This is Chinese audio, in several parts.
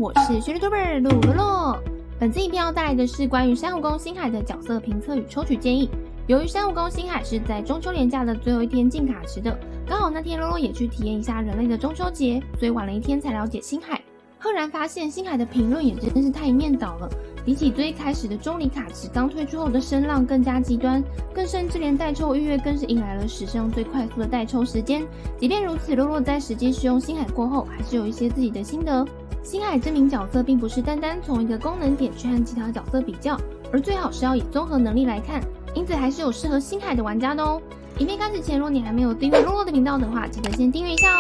我是学 YouTuber 露露露。本次影片要带来的是关于珊瑚宫星海的角色评测与抽取建议。由于珊瑚宫星海是在中秋连假的最后一天进卡池的，刚好那天露露也去体验一下人类的中秋节，所以晚了一天才了解星海。赫然发现星海的评论也真是太一面倒了，比起最开始的钟离卡池刚推出后的声浪更加极端，更甚至连代抽预约更是迎来了史上最快速的代抽时间。即便如此，露露在实际使用星海过后，还是有一些自己的心得。星海这名角色并不是单单从一个功能点去和其他角色比较，而最好是要以综合能力来看，因此还是有适合星海的玩家的哦。影片开始前，如果你还没有订阅露露的频道的话，记得先订阅一下哦。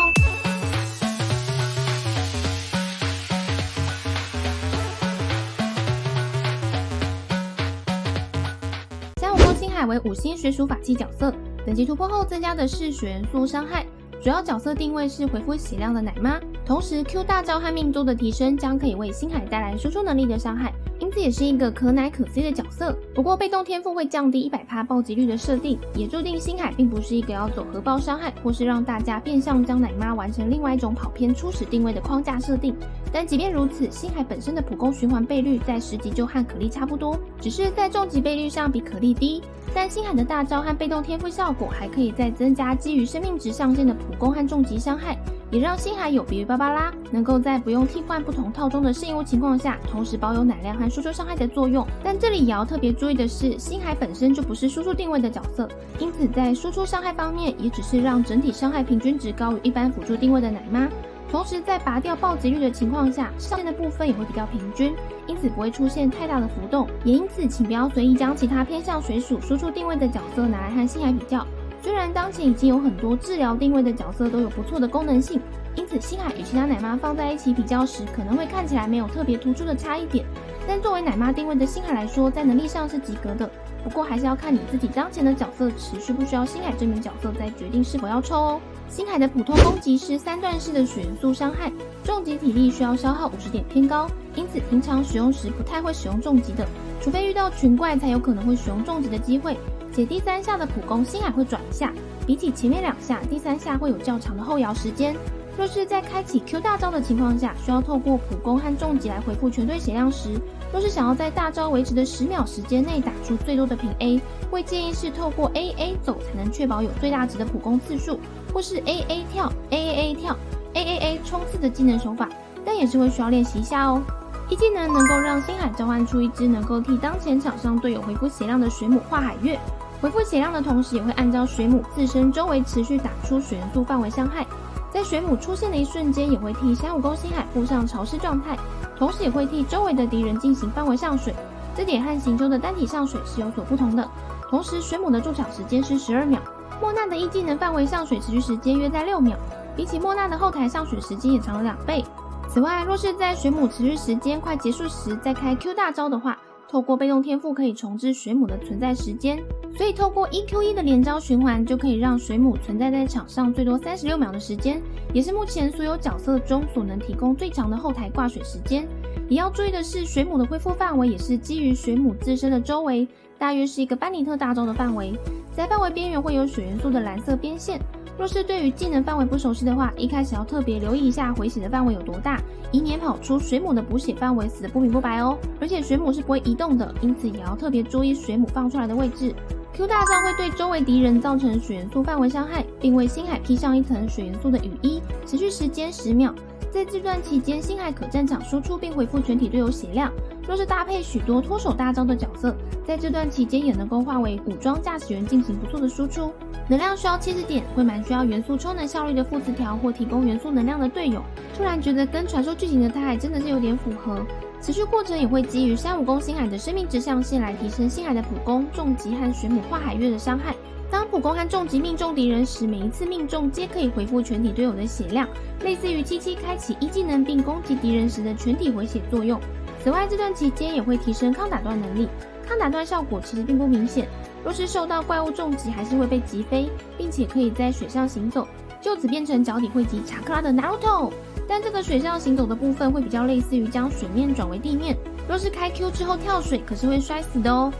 星海为5星水属法器角色，等级突破后增加的是水元素伤害，主要角色定位是回复血量的奶妈，同时 Q 大招和命中的提升将可以为星海带来输出能力的伤害，因此也是一个可奶可 C 的角色。不过被动天赋会降低 100% 暴击率的设定，也注定星海并不是一个要走核爆伤害，或是让大家变相将奶妈完成另外一种跑偏初始定位的框架设定。但即便如此，星海本身的普攻循环倍率在10级就和可莉差不多，只是在重击倍率上比可莉低。但星海的大招和被动天赋效果还可以再增加基于生命值上限的普攻和重击伤害，也让星海有别于芭芭拉，能够在不用替换不同套中的适应物情况下，同时保有奶量和输出伤害的作用。但这里也要特别注意的是，星海本身就不是输出定位的角色，因此在输出伤害方面，也只是让整体伤害平均值高于一般辅助定位的奶妈。同时在拔掉暴击率的情况下，上限的部分也会比较平均，因此不会出现太大的浮动。也因此，请不要随意将其他偏向水属输出定位的角色拿来和星海比较。虽然当前已经有很多治疗定位的角色都有不错的功能性，因此星海与其他奶妈放在一起比较时，可能会看起来没有特别突出的差异点。但作为奶妈定位的星海来说，在能力上是及格的。不过还是要看你自己当前的角色持续不需要星海这名角色，再决定是否要抽哦。星海的普通攻击是3段式的水元素伤害，重击体力需要消耗50点偏高，因此平常使用时不太会使用重击的，除非遇到群怪才有可能会使用重击的机会。且第3下的普攻星海会转一下，比起前面2下，第3下会有较长的后摇时间。若是在开启 Q 大招的情况下，需要透过普攻和重击来回复全队血量时，若是想要在大招维持的10秒时间内打出最多的平 A， 会建议是透过 AA 走才能确保有最大值的普攻次数，或是 AA 跳、AAA 跳、AAA 冲刺的技能手法，但也是会需要练习一下哦。一技能能够让星海召唤出一只能够替当前场上队友回复血量的水母化海月，回复血量的同时也会按照水母自身周围持续打出水元素范围伤害，在水母出现的一瞬间也会替珊瑚宫星海附上潮湿状态，同时也会替周围的敌人进行范围上水，这点和行舟的单体上水是有所不同的。同时水母的驻场时间是12秒，莫娜的一技能范围上水持续时间约在6秒，比起莫娜的后台上水时间也长了2倍。此外，若是在水母持续时间快结束时再开 Q 大招的话，透过被动天赋可以重置水母的存在时间，所以透过 1Q1 的连招循环就可以让水母存在在场上最多36秒的时间，也是目前所有角色中所能提供最长的后台挂水时间。也要注意的是，水母的恢复范围也是基于水母自身的周围，大约是一个班尼特大招的范围，在范围边缘会有水元素的蓝色边线。若是对于技能范围不熟悉的话，一开始要特别留意一下回血的范围有多大，以免跑出水母的补血范围死得不明不白哦。而且水母是不会移动的，因此也要特别注意水母放出来的位置。Q 大招会对周围敌人造成水元素范围伤害，并为星海披上一层水元素的雨衣，持续时间10秒。在这段期间，星海可战场输出并回复全体队友血量。若是搭配许多脱手大招的角色，在这段期间也能够化为武装驾驶员进行不错的输出。能量需要70点，会蛮需要元素充能效率的副词条或提供元素能量的队友。突然觉得跟传说剧情的他还真的是有点符合。持续过程也会基于珊瑚宫星海的生命值上限来提升星海的普攻、重击和水母化海月的伤害。当普攻和重击命中敌人时，每一次命中皆可以回复全体队友的血量，类似于77开启一技能并攻击敌人时的全体回血作用。此外，这段期间也会提升抗打断能力，抗打断效果其实并不明显，若是受到怪物重击还是会被击飞，并且可以在水上行走，就此变成脚底会击查克拉的 Naruto。但这个水上行走的部分会比较类似于将水面转为地面，若是开 Q 之后跳水可是会摔死的哦。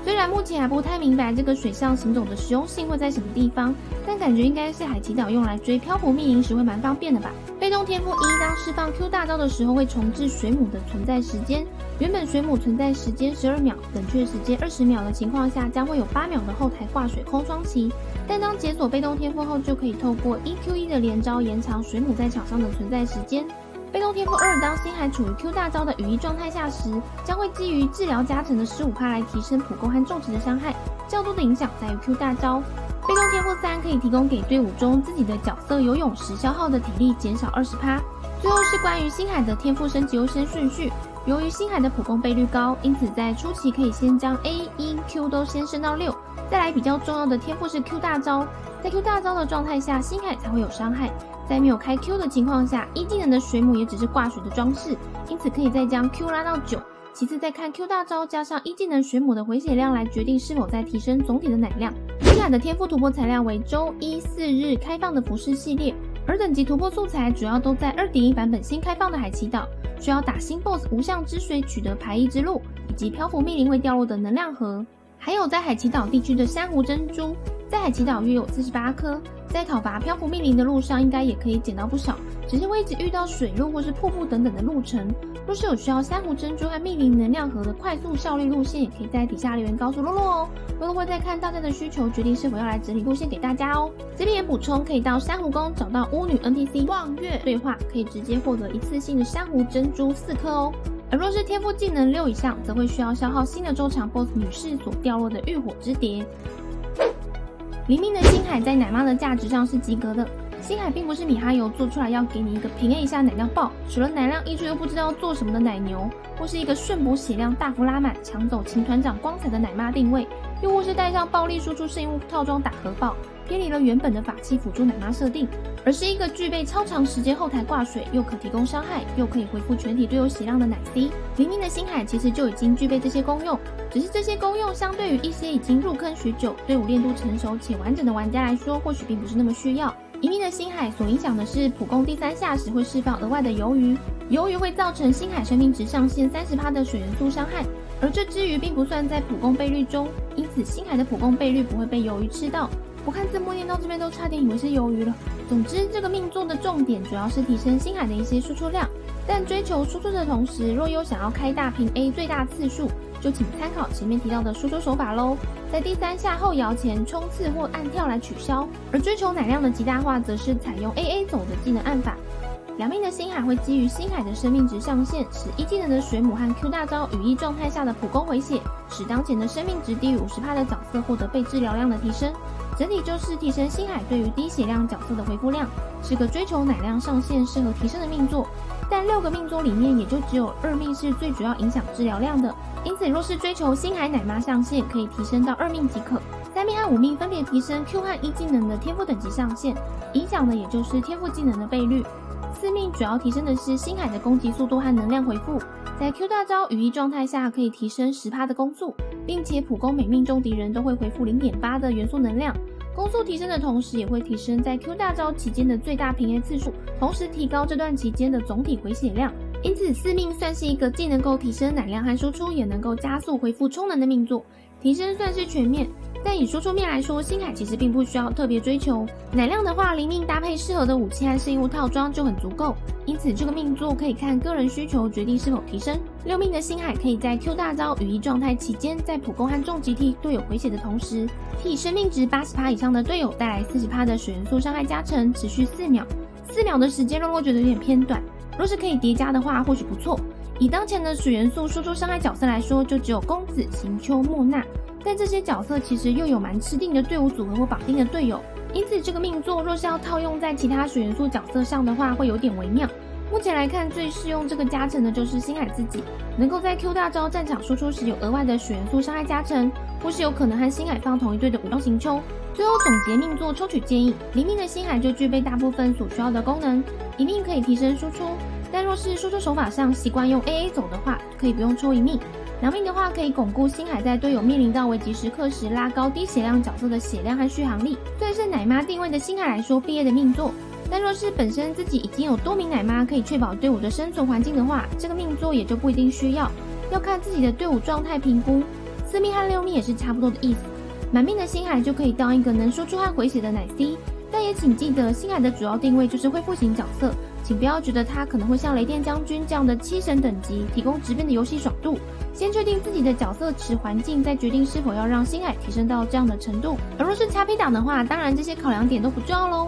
虽然目前还不太明白这个水上行走的实用性会在什么地方，但感觉应该是海祈岛用来追漂浮密林时会蛮方便的吧。被动天赋1，当释放 Q 大招的时候会重置水母的存在时间，原本水母存在时间12秒，冷却时间20秒的情况下，将会有8秒的后台挂水空窗期。但当解锁被动天赋后，就可以透过 1Q1 的连招延长水母在场上的存在时间。被动天赋2，当星海处于 Q 大招的羽翼状态下时，将会基于治疗加成的15%来提升普攻和重击的伤害，较多的影响在于 Q 大招。被动天赋3，可以提供给队伍中自己的角色游泳时消耗的体力减少20%。最后是关于星海的天赋升级优先顺序。由于星海的普攻倍率高，因此在初期可以先将 A、E、Q 都先升到6，再来比较重要的天赋是 Q 大招。在 Q 大招的状态下，星海才会有伤害。在没有开 Q 的情况下，1技能的水母也只是挂水的装饰，因此可以再将 Q 拉到9。其次再看 Q 大招加上1技能水母的回血量来决定是否再提升总体的奶量。星海的天赋突破材料为周1、4日开放的服饰系列，而等级突破素材主要都在 2.1 版本新开放的海祈岛，需要打新 BOSS 无相之水取得排异之路，以及漂浮密林会掉落的能量盒，还有在海祈岛地区的珊瑚珍珠，在海祈岛约有48颗。在讨伐漂浮密林的路上，应该也可以捡到不少，只是会一直遇到水路或是瀑布等等的路程。若是有需要珊瑚珍珠和密林能量盒的快速效率路线，也可以在底下留言告诉洛洛哦。洛洛会再看大家的需求，决定是否要来整理路线给大家哦。这边也补充，可以到珊瑚宫找到巫女 NPC 望月对话，可以直接获得一次性的珊瑚珍珠4颗哦。而若是天赋技能6以上，则会需要消耗新的周长 BOSS 女士所掉落的浴火之蝶。黎明的星海在奶妈的价值上是及格的。星海并不是米哈游做出来要给你一个平 A 一下奶量爆，除了奶量溢出又不知道做什么的奶牛，或是一个瞬补血量大幅拉满抢走秦团长光彩的奶妈定位，又或是带上暴力输出圣物套装打核爆，偏离了原本的法器辅助奶妈设定，而是一个具备超长时间后台挂水，又可提供伤害，又可以恢复全体队友血量的奶 C。黎明的星海其实就已经具备这些功用，只是这些功用相对于一些已经入坑许久、队伍练度成熟且完整的玩家来说，或许并不是那么需要。黎明的星海所影响的是普攻第3下时会释放额外的鱿鱼，鱿鱼会造成星海生命值上限30%的水元素伤害，而这只鱼并不算在普攻倍率中，因此星海的普攻倍率不会被鱿鱼吃到。我看字幕念到这边都差点以为是鱿鱼了。总之，这个命座的重点主要是提升星海的一些输出量，但追求输出的同时，若有想要开大平 A 最大次数，就请参考前面提到的输出手法咯，在第3下后摇前冲刺或按跳来取消。而追求奶量的极大化，则是采用 AA 走的技能按法。两命的星海会基于星海的生命值上限，使1技能的水母和 Q 大招羽翼状态下的普攻回血，使当前的生命值低于50%的角色获得被治疗量的提升。整体就是提升星海对于低血量角色的回复量，是个追求奶量上限适合提升的命座。但6个命座里面，也就只有2命是最主要影响治疗量的，因此若是追求星海奶妈上限，可以提升到2命即可。3命和5命分别提升 Q 和1技能的天赋等级上限，影响的也就是天赋技能的倍率。4命主要提升的是星海的攻击速度和能量回复，在 Q 大招羽翼状态下可以提升10%的攻速，并且普攻每命中敌人都会回复 0.8 的元素能量。攻速提升的同时，也会提升在 Q 大招期间的最大平 A 次数，同时提高这段期间的总体回血量。因此4命算是一个既能够提升奶量和输出，也能够加速恢复充能的命座，提升算是全面。但以输出面来说，星海其实并不需要特别追求奶量的话，黎命搭配适合的武器和圣物套装就很足够。因此这个命座可以看个人需求决定是否提升。6命的星海可以在 Q 大招羽翼状态期间，在普攻和重击替队友回血的同时，替生命值80%以上的队友带来40%的水元素伤害加成，持续4秒。4秒的时间洛洛觉得有点偏短，若是可以叠加的话或许不错。以当前的水元素输出伤害角色来说，就只有公子、行秋、莫娜，但这些角色其实又有蛮吃定的队伍组合或绑定的队友，因此这个命座若是要套用在其他水元素角色上的话，会有点微妙。目前来看，最适用这个加成的就是星海自己，能够在 Q 大招战场输出时有额外的水元素伤害加成，或是有可能和星海放同一队的武道行秋。最后总结命座抽取建议，黎命的星海就具备大部分所需要的功能，1命可以提升输出，但若是输出手法上习惯用 AA 走的话，可以不用抽1命。2命的话，可以巩固星海在队友面临到危急时刻时，拉高低血量角色的血量和续航力。对是奶妈定位的星海来说，毕业的命座。但若是本身自己已经有多名奶妈可以确保队伍的生存环境的话，这个命座也就不一定需要，要看自己的队伍状态评估。4命和6命也是差不多的意思。满命的星海就可以当一个能输出和回血的奶 C， 但也请记得星海的主要定位就是恢复型角色，请不要觉得他可能会像雷电将军这样的7神等级提供直变的游戏爽度。先确定自己的角色池环境，再决定是否要让星海提升到这样的程度。而若是XP党的话，当然这些考量点都不重要咯。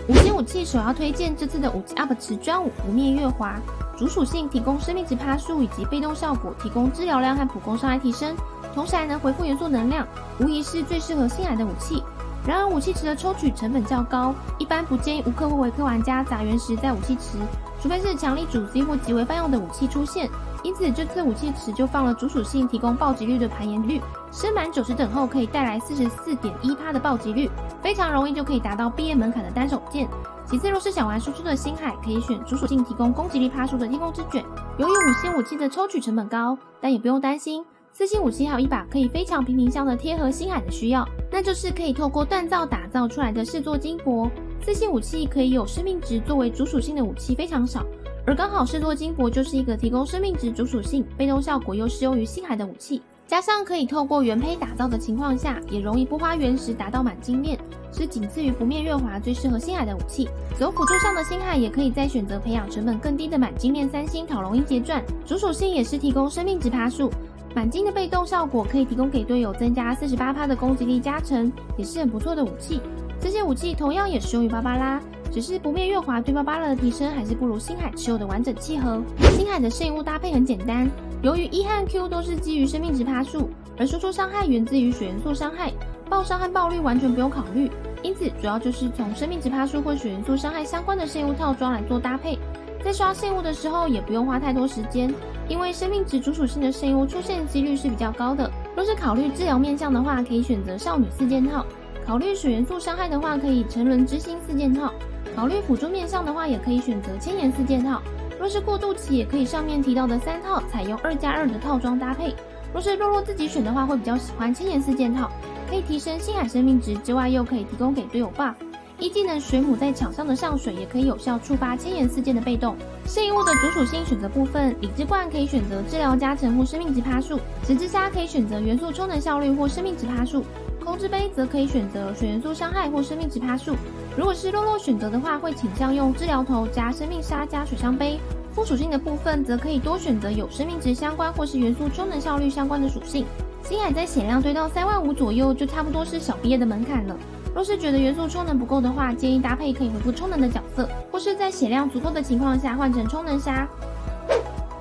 5星武器首要推荐这次的5级 UP 池专武不灭月华，主属性提供生命值趴数以及被动效果提供治疗量和普攻伤害提升，同时还能回复元素能量，无疑是最适合星海的武器。然而武器池的抽取成本较高，一般不建议无氪或微氪玩家砸原石在武器池，除非是强力主 C 或极为泛用的武器出现。因此这次武器池就放了主属性提供暴击率的盘延率，升满90等后可以带来 44.1% 的暴击率，非常容易就可以达到毕业门槛的单手剑。其次，若是想玩输出的星海，可以选主属性提供攻击力趴数的天空之卷。由于5星武器的抽取成本高，但也不用担心，4星武器还有一把可以非常平民向的贴合星海的需要，那就是可以透过锻造打造出来的视作金箔。4星武器可以有生命值作为主属性的武器非常少，而刚好视作金箔就是一个提供生命值主属性、被动效果又适用于星海的武器，加上可以透过原胚打造的情况下，也容易不花原石达到满精炼，是仅次于不灭月华最适合星海的武器。走辅助上的星海也可以再选择培养成本更低的满精炼3星讨龙鹰结传，主属性也是提供生命值趴数。满金的被动效果可以提供给队友增加 48% 的攻击力加成，也是很不错的武器。这些武器同样也适用于芭芭拉，只是不灭月华对芭芭拉的提升还是不如星海持有的完整契合。星海的圣物搭配很简单，由于 E 和 Q 都是基于生命值趴数，而输出伤害源自于水元素伤害，爆伤和爆率完全不用考虑，因此主要就是从生命值趴数或水元素伤害相关的圣物套装来做搭配。在刷圣物的时候也不用花太多时间，因为生命值主属性的圣物出现几率是比较高的。若是考虑治疗面向的话，可以选择少女4件套；考虑水元素伤害的话，可以沉沦之心4件套；考虑辅助面向的话，也可以选择千言4件套。若是过渡期，也可以上面提到的3套采用2+2的套装搭配。若是洛洛自己选的话，会比较喜欢千言4件套，可以提升星海生命值之外，又可以提供给队友 buff。一技能水母在场上的上水也可以有效触发千言4件的被动。圣物的主属性选择部分，理智冠可以选择治疗加成或生命值趴数，十字虾可以选择元素充能效率或生命值趴数，控制杯则可以选择水元素伤害或生命值趴数。如果是洛洛选择的话，会倾向用治疗头加生命沙加水上杯。副属性的部分则可以多选择有生命值相关或是元素充能效率相关的属性。星海在血量堆到35000左右，就差不多是小毕业的门槛了。若是觉得元素充能不够的话，建议搭配可以回复充能的角色，或是在血量足够的情况下换成充能沙。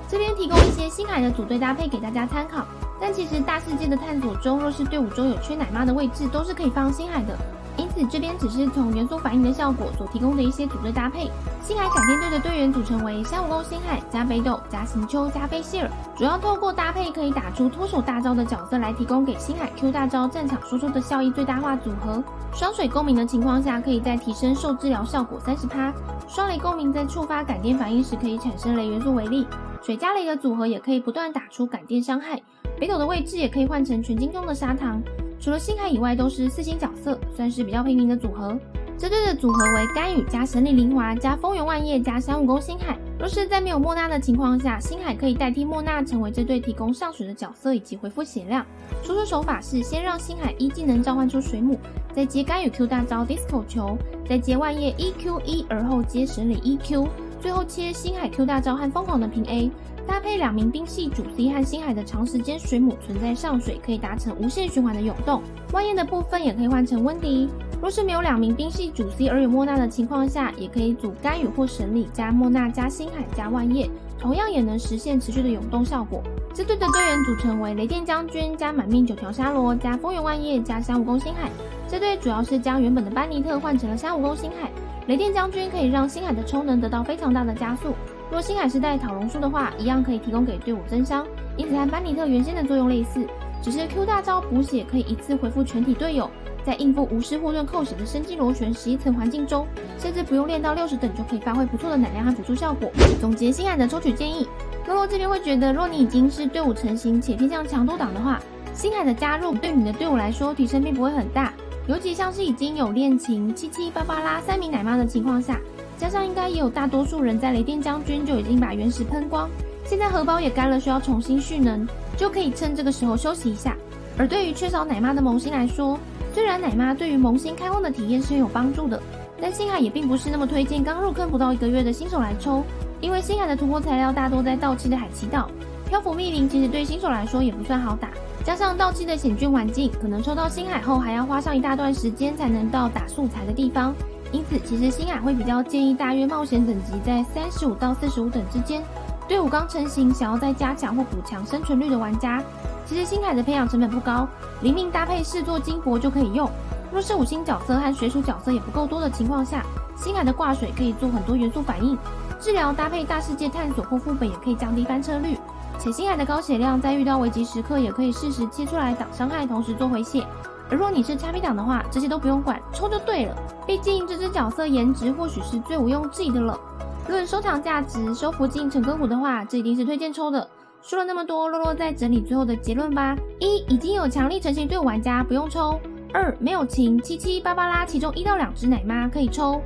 这边提供一些星海的组队搭配给大家参考，但其实大世界的探索中，若是队伍中有缺奶妈的位置，都是可以放星海的。因此这边只是从元素反应的效果所提供的一些组队搭配。星海闪电队的队员组成为3武宫星海加北斗加行秋加菲希尔，主要透过搭配可以打出脱手大招的角色来提供给星海 Q 大招战场输出的效益最大化组合。双水共鸣的情况下，可以再提升受治疗效果 30%。双雷共鸣在触发感电反应时可以产生雷元素为例，水加雷的组合也可以不断打出感电伤害。北斗的位置也可以换成全金中的砂糖。除了星海以外都是4星角色，算是比较平民的组合。这队的组合为甘雨加神力灵华加风原万叶加3武宫星海。若是在没有莫娜的情况下，星海可以代替莫娜成为这队提供上水的角色以及回复血量。输出手法是先让星海一技能召唤出水母，再接甘雨 Q 大招 Disco 球，再接万叶 EQ1，而后接神理 EQ， 最后切星海 Q 大招和疯狂的平 A。搭配2名兵系主 C 和星海的长时间水母存在上水，可以达成无限循环的涌动。万叶的部分也可以换成温迪。若是没有2名兵系主 C 而有莫娜的情况下，也可以组甘雨或神理加莫娜加星海加万叶，同样也能实现持续的涌动效果。这队的队员组成为雷电将军加满命9条沙罗加风原万叶加3武宫星海。这队主要是将原本的班尼特换成了3武宫星海。雷电将军可以让星海的充能得到非常大的加速。若星海是带讨龙术的话，一样可以提供给队伍增伤，因此和班尼特原先的作用类似，只是 Q 大招补血可以一次回复全体队友，在应付无视护盾扣血的生机螺旋11层环境中，甚至不用练到60等就可以发挥不错的奶量和辅助效果。总结星海的抽取建议，洛洛这边会觉得，若你已经是队伍成型且偏向强度党的话，星海的加入对你的队伍来说提升并不会很大，尤其像是已经有恋情、77、芭芭拉3名奶妈的情况下。加上应该也有大多数人在雷电将军就已经把原石喷光，现在荷包也干了，需要重新蓄能，就可以趁这个时候休息一下。而对于缺少奶妈的萌新来说，虽然奶妈对于萌新开荒的体验是很有帮助的，但星海也并不是那么推荐刚入坑不到1个月的新手来抽，因为星海的突破材料大多在到期的海奇岛，漂浮密林其实对新手来说也不算好打，加上到期的险峻环境，可能抽到星海后还要花上一大段时间才能到打素材的地方，因此其实星海会比较建议大约冒险等级在35到45等之间，队伍刚成型想要再加强或补强生存率的玩家，其实星海的培养成本不高，灵命搭配视作金箔就可以用。若是5星角色和水属角色也不够多的情况下，星海的挂水可以做很多元素反应，治疗搭配大世界探索或副本也可以降低翻车率，且星海的高血量在遇到危急时刻也可以适时切出来挡伤害，同时做回血。而若你是XP党的话，这些都不用管，抽就对了。毕竟这只角色颜值或许是最毋庸置疑的了。论收藏价值，收服进陈歌湖的话，这一定是推荐抽的。说了那么多，洛洛再整理最后的结论吧。1. 已经有强力成型队伍玩家不用抽。2. 没有情77芭芭拉其中1到2只奶妈可以抽。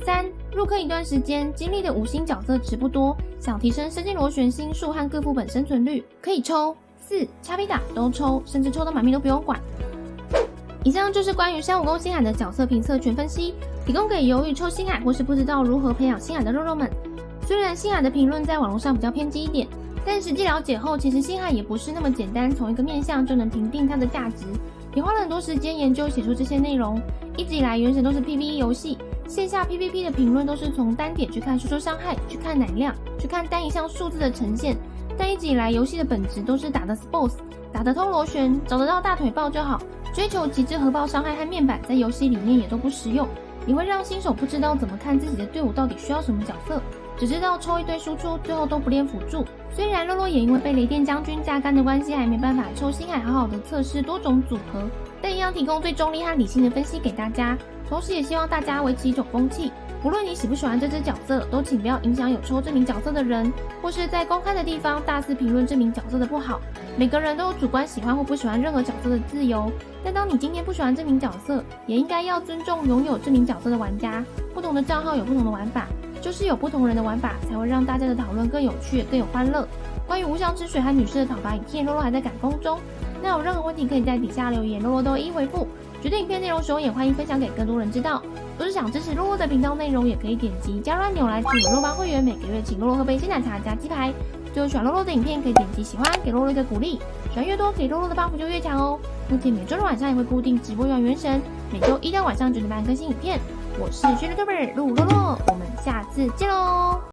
3. 入坑一段时间，经历的5星角色池不多，想提升生金螺旋星数和各副本生存率可以抽。4. XP党都抽，甚至抽到满命都不用管。以上就是关于350星海的角色评测全分析，提供给犹豫抽星海或是不知道如何培养星海的肉肉们。虽然星海的评论在网络上比较偏激一点，但实际了解后，其实星海也不是那么简单，从一个面向就能评定它的价值。也花了很多时间研究写出这些内容。一直以来，原神都是 PVE 游戏，线下 PVP 的评论都是从单点去看输出伤害，去看奶量，去看单一项数字的呈现。但一直以来，游戏的本质都是打的 sports， 打得通螺旋，找得到大腿爆就好。追求极致核爆伤害和面板，在游戏里面也都不实用，也会让新手不知道怎么看自己的队伍到底需要什么角色，只知道抽一堆输出，最后都不练辅助。虽然洛洛也因为被雷电将军榨干的关系，还没办法抽星海好好的测试多种组合，但一样提供最中立和理性的分析给大家。同时也希望大家维持一种风气，不论你喜不喜欢这只角色，都请不要影响有抽这名角色的人，或是在公开的地方大肆评论这名角色的不好。每个人都有主观喜欢或不喜欢任何角色的自由，但当你今天不喜欢这名角色，也应该要尊重拥有这名角色的玩家。不同的账号有不同的玩法，就是有不同人的玩法，才会让大家的讨论更有趣更有欢乐。关于无相之水和女士的讨伐影片，洛洛还在赶工中，那有任何问题可以在底下留言，洛洛都一一回复。觉得影片内容时候也欢迎分享给更多人知道。若是想支持洛洛的频道内容，也可以点击加入按钮来加入洛邦会员，每个月请洛洛喝杯鲜奶茶加鸡排。最后喜欢洛洛的影片，可以点击喜欢，给洛洛一个鼓励。喜欢越多，给洛洛的帮扶就越强哦。目前每周日晚上也会固定直播玩原神，每周1到晚上9点半更新影片。我是学 YouTuber 陆洛洛，我们下次见喽。